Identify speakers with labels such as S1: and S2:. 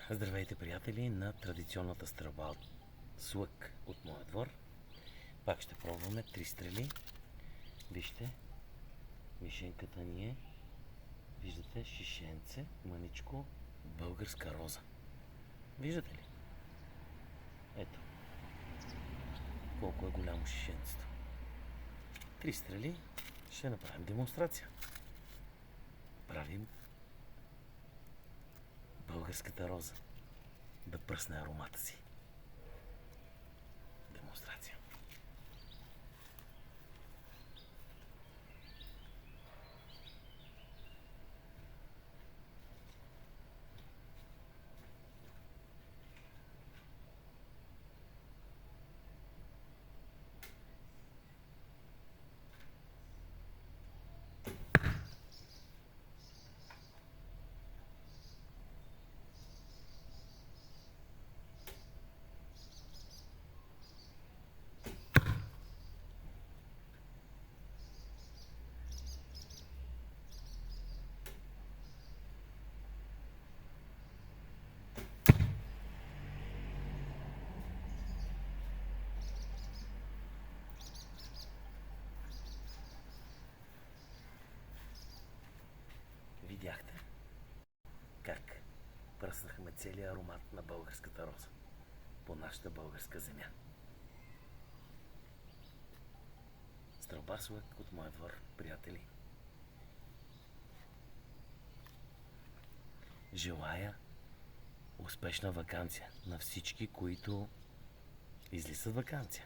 S1: Здравейте, приятели, на традиционната стрелба с лък от моя двор. Пак ще пробваме 3 стрели. Вижте, мишенката ни е, виждате, шишенце, мъничко, българска роза. Виждате ли? Ето, колко е голямо шишенцето. 3 стрели, ще направим демонстрация. Правим българската роза да пръсне аромата си. Демонстрация. Видяхте как пръснахме целият аромат на българската роза по нашата българска земя. Стрелба с лък от моя двор, приятели. Желая успешна ваканция на всички, които излизат ваканция.